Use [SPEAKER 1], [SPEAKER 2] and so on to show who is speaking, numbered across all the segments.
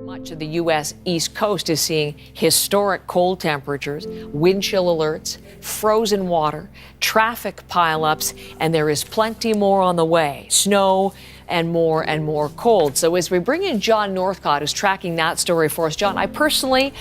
[SPEAKER 1] Much of the U.S. East Coast is seeing historic cold temperatures, wind chill alerts, frozen water, traffic pileups, and there is plenty more on the way. Snow and more cold. So as we bring in John Northcott, who's tracking that story for us. John, I personally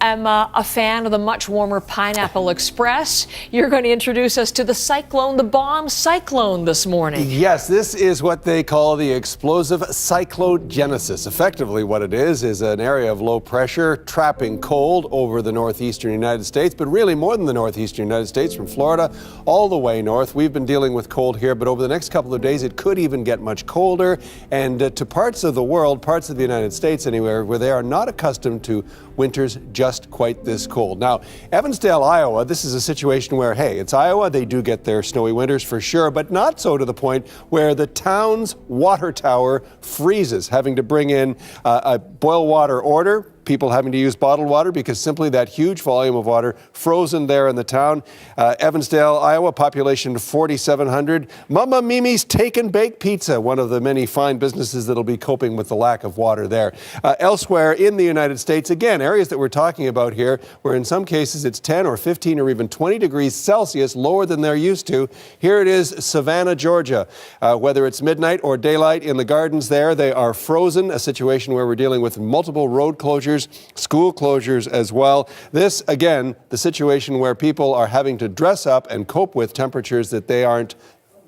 [SPEAKER 1] am a fan of the much warmer Pineapple Express. You're going to introduce us to the cyclone, the bomb cyclone this morning.
[SPEAKER 2] Yes, this is what they call the explosive cyclogenesis. Effectively, what it is an area of low pressure trapping cold over the northeastern United States, but really more than the northeastern United States, from Florida all the way north. We've been dealing with cold here, but over the next couple of days, it could even get much colder. And to parts of the world, parts of the United States anywhere, where they are not accustomed to winters just quite this cold. Now, Evansdale, Iowa, this is a situation where, hey, it's Iowa, they do get their snowy winters for sure, but not so to the point where the town's water tower freezes, having to bring in a boil water order. People having to use bottled water because simply that huge volume of water frozen there in the town. Evansdale, Iowa, population 4,700. Mama Mimi's Take and Bake Pizza, one of the many fine businesses that'll be coping with the lack of water there. Elsewhere in the United States, again, areas that we're talking about here, where in some cases it's 10 or 15 or even 20 degrees Celsius lower than they're used to. Here it is, Savannah, Georgia. Whether it's midnight or daylight in the gardens there, they are frozen, a situation where we're dealing with multiple road closures, school closures as well. This, again, the situation where people are having to dress up and cope with temperatures that they don't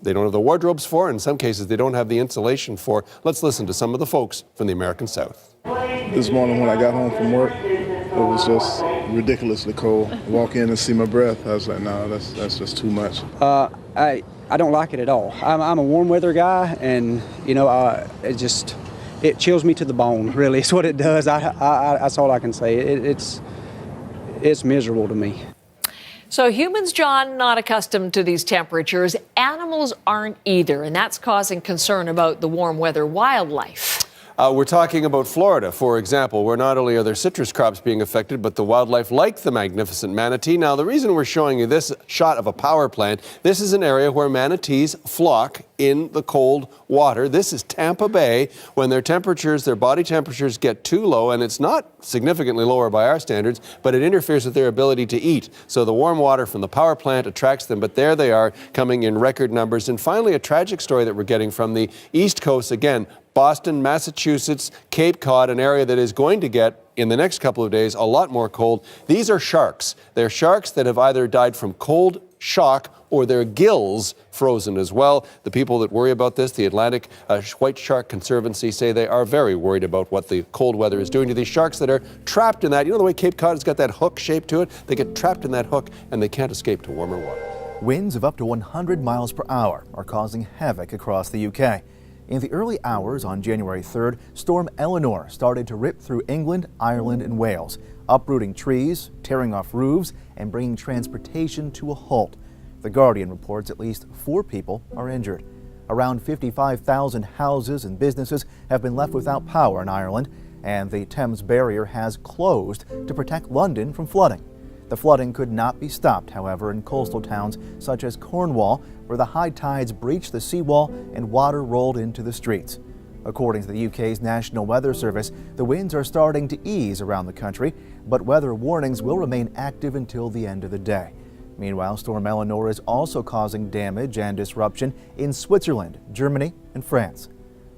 [SPEAKER 2] have the wardrobes for. In some cases, they don't have the insulation for. Let's listen to some of the folks from the American South.
[SPEAKER 3] This morning when I got home from work, it was just ridiculously cold. Walk in and see my breath. I was like, no, that's just too much.
[SPEAKER 4] I don't like it at all. I'm a warm weather guy, and it chills me to the bone, really. It's what it does. That's all I can say. It's miserable to me.
[SPEAKER 1] So humans, John, not accustomed to these temperatures. Animals aren't either, and that's causing concern about the warm weather wildlife.
[SPEAKER 2] We're talking about Florida, for example, where not only are there citrus crops being affected, but the wildlife like the magnificent manatee. Now, the reason we're showing you this shot of a power plant, this is an area where manatees flock in the cold water. This is Tampa Bay, when their body temperatures get too low, and it's not significantly lower by our standards, but it interferes with their ability to eat. So the warm water from the power plant attracts them, but there they are coming in record numbers. And finally, a tragic story that we're getting from the East Coast, again, Boston, Massachusetts, Cape Cod, an area that is going to get, in the next couple of days, a lot more cold. These are sharks. They're sharks that have either died from cold shock or their gills frozen as well. The people that worry about this, the Atlantic White Shark Conservancy, say they are very worried about what the cold weather is doing to these sharks that are trapped in that. You know the way Cape Cod has got that hook shape to it? They get trapped in that hook and they can't escape to warmer water.
[SPEAKER 5] Winds of up to 100 miles per hour are causing havoc across the UK. In the early hours on January 3rd, Storm Eleanor started to rip through England, Ireland, and Wales, uprooting trees, tearing off roofs, and bringing transportation to a halt. The Guardian reports at least 4 people are injured. Around 55,000 houses and businesses have been left without power in Ireland, and the Thames barrier has closed to protect London from flooding. The flooding could not be stopped, however, in coastal towns such as Cornwall, where the high tides breached the seawall and water rolled into the streets. According to the UK's National Weather Service, the winds are starting to ease around the country, but weather warnings will remain active until the end of the day. Meanwhile, Storm Eleanor is also causing damage and disruption in Switzerland, Germany, and France.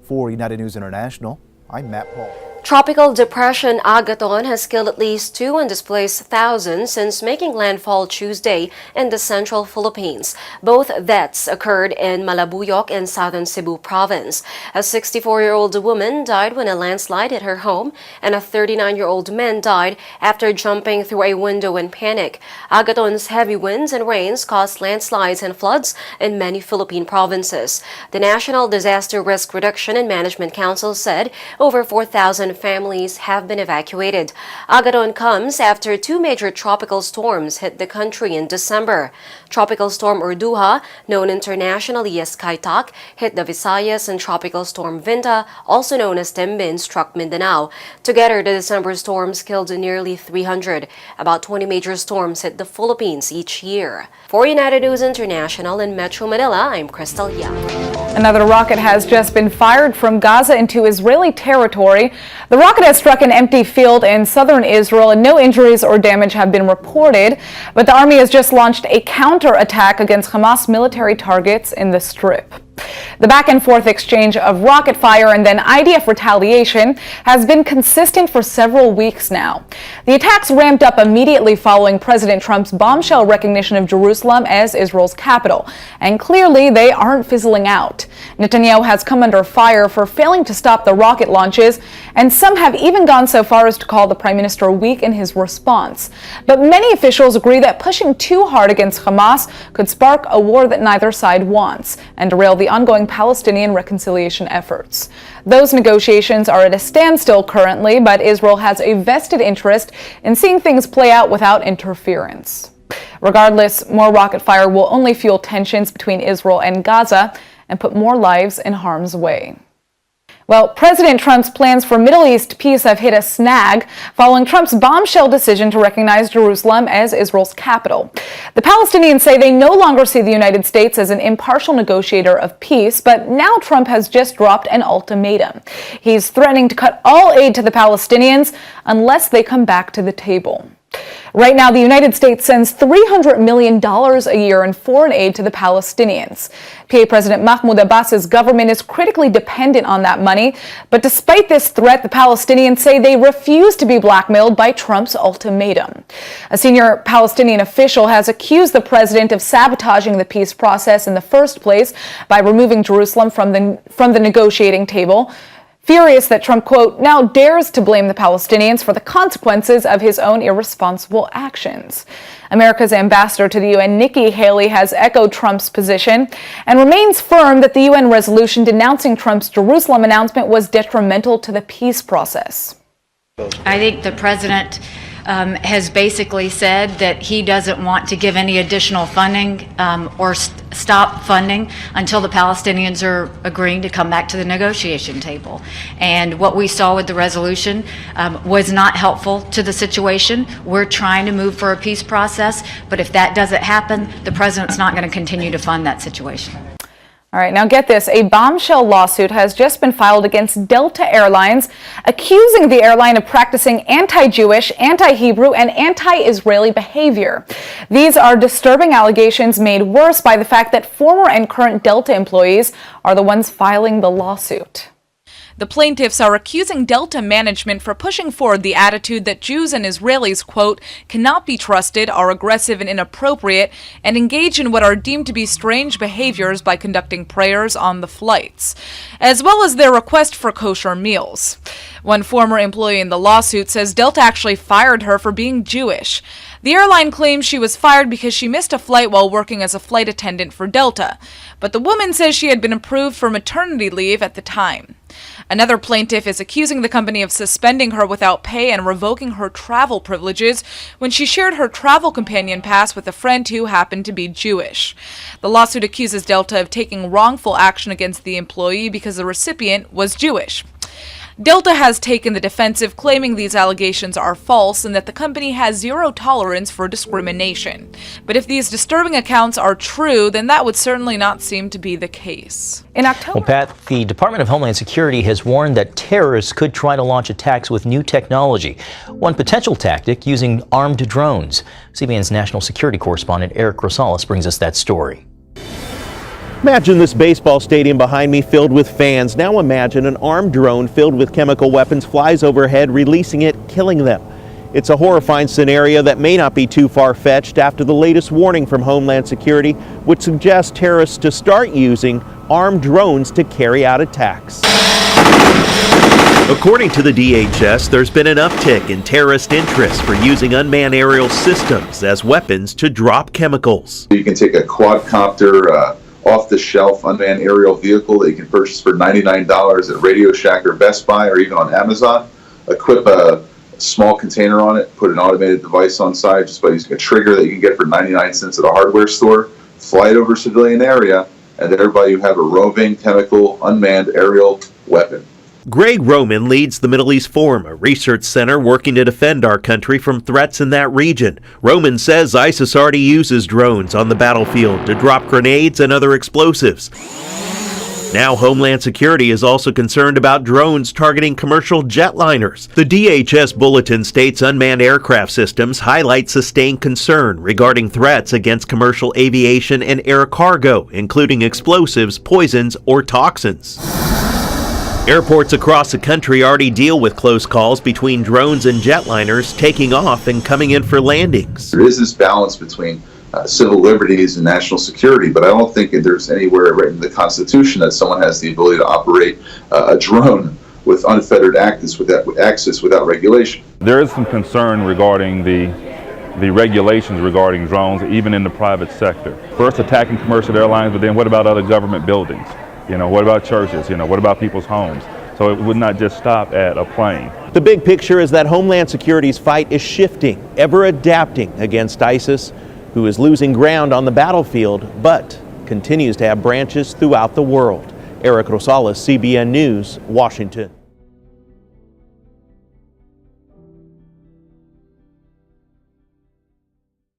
[SPEAKER 5] For United News International, I'm Matt Paul.
[SPEAKER 6] Tropical depression Agaton has killed at least 2 and displaced thousands since making landfall Tuesday in the central Philippines. Both deaths occurred in Malabuyok in southern Cebu province. A 64-year-old woman died when a landslide hit her home, and a 39-year-old man died after jumping through a window in panic. Agaton's heavy winds and rains caused landslides and floods in many Philippine provinces. The National Disaster Risk Reduction and Management Council said over 4,000 families have been evacuated. Agaton comes after 2 major tropical storms hit the country in December. Tropical Storm Urduha, known internationally as Kaitak, hit the Visayas, and Tropical Storm Vinta, also known as Tembin, struck Mindanao. Together, the December storms killed nearly 300. About 20 major storms hit the Philippines each year. For United News International in Metro Manila, I'm Crystal Young.
[SPEAKER 7] Another rocket has just been fired from Gaza into Israeli territory. The rocket has struck an empty field in southern Israel and no injuries or damage have been reported, but the army has just launched a counterattack against Hamas military targets in the Strip. The back and forth exchange of rocket fire and then IDF retaliation has been consistent for several weeks now. The attacks ramped up immediately following President Trump's bombshell recognition of Jerusalem as Israel's capital, and clearly they aren't fizzling out. Netanyahu has come under fire for failing to stop the rocket launches, and some have even gone so far as to call the prime minister weak in his response. But many officials agree that pushing too hard against Hamas could spark a war that neither side wants and derail the ongoing Palestinian reconciliation efforts. Those negotiations are at a standstill currently, but Israel has a vested interest in seeing things play out without interference. Regardless, more rocket fire will only fuel tensions between Israel and Gaza and put more lives in harm's way. Well, President Trump's plans for Middle East peace have hit a snag following Trump's bombshell decision to recognize Jerusalem as Israel's capital. The Palestinians say they no longer see the United States as an impartial negotiator of peace, but now Trump has just dropped an ultimatum. He's threatening to cut all aid to the Palestinians unless they come back to the table. Right now, the United States sends $300 million a year in foreign aid to the Palestinians. PA President Mahmoud Abbas's government is critically dependent on that money, but despite this threat, the Palestinians say they refuse to be blackmailed by Trump's ultimatum. A senior Palestinian official has accused the president of sabotaging the peace process in the first place by removing Jerusalem from the negotiating table. Furious that Trump, quote, now dares to blame the Palestinians for the consequences of his own irresponsible actions. America's ambassador to the UN, Nikki Haley, has echoed Trump's position and remains firm that the UN resolution denouncing Trump's Jerusalem announcement was detrimental to the peace process.
[SPEAKER 8] I think the president has basically said that he doesn't want to give any additional funding or stop funding until the Palestinians are agreeing to come back to the negotiation table. And what we saw with the resolution was not helpful to the situation. We're trying to move for a peace process, but if that doesn't happen, the president's not going to continue to fund that situation.
[SPEAKER 7] All right, now get this. A bombshell lawsuit has just been filed against Delta Airlines, accusing the airline of practicing anti-Jewish, anti-Hebrew, and anti-Israeli behavior. These are disturbing allegations made worse by the fact that former and current Delta employees are the ones filing the lawsuit.
[SPEAKER 9] The plaintiffs are accusing Delta management for pushing forward the attitude that Jews and Israelis, quote, cannot be trusted, are aggressive and inappropriate, and engage in what are deemed to be strange behaviors by conducting prayers on the flights, as well as their request for kosher meals. One former employee in the lawsuit says Delta actually fired her for being Jewish. The airline claims she was fired because she missed a flight while working as a flight attendant for Delta, but the woman says she had been approved for maternity leave at the time. Another plaintiff is accusing the company of suspending her without pay and revoking her travel privileges when she shared her travel companion pass with a friend who happened to be Jewish. The lawsuit accuses Delta of taking wrongful action against the employee because the recipient was Jewish. Delta has taken the defensive, claiming these allegations are false and that the company has zero tolerance for discrimination. But if these disturbing accounts are true, then that would certainly not seem to be the case.
[SPEAKER 7] In October,
[SPEAKER 10] well, Pat, the Department of Homeland Security has warned that terrorists could try to launch attacks with new technology. One potential tactic, using armed drones. CBN's national security correspondent Eric Rosales brings us that story.
[SPEAKER 11] Imagine this baseball stadium behind me filled with fans. Now imagine an armed drone filled with chemical weapons flies overhead, releasing it, killing them. It's a horrifying scenario that may not be too far-fetched after the latest warning from Homeland Security, which suggests terrorists to start using armed drones to carry out attacks. According to the DHS, there's been an uptick in terrorist interest for using unmanned aerial systems as weapons to drop chemicals.
[SPEAKER 12] You can take a quadcopter, off-the-shelf unmanned aerial vehicle that you can purchase for $99 at Radio Shack or Best Buy or even on Amazon, equip a small container on it, put an automated device on side just by using a trigger that you can get for 99 cents at a hardware store, fly it over a civilian area, and thereby you have a roving chemical unmanned aerial weapon. Greg Roman leads the Middle East Forum, a research center working to defend our country from threats in that region. Roman says ISIS already uses drones on the battlefield to drop grenades and other explosives.
[SPEAKER 11] Now, Homeland Security is also concerned about drones targeting commercial jetliners. The DHS bulletin states unmanned aircraft systems highlight sustained concern regarding threats against commercial aviation and air cargo, including explosives, poisons, or toxins. Airports across the country already deal with close calls between drones and jetliners taking off and coming in for landings.
[SPEAKER 12] There is this balance between civil liberties and national security, but I don't think there's anywhere written in the Constitution that someone has the ability to operate a drone with unfettered access without regulation.
[SPEAKER 13] There is some concern regarding the regulations regarding drones, even in the private sector. First attacking commercial airlines, but then what about other government buildings? What about churches? What about people's homes? So it would not just stop at a plane.
[SPEAKER 11] The big picture is that Homeland Security's fight is shifting, ever adapting against ISIS, who is losing ground on the battlefield, but continues to have branches throughout the world. Eric Rosales, CBN News, Washington.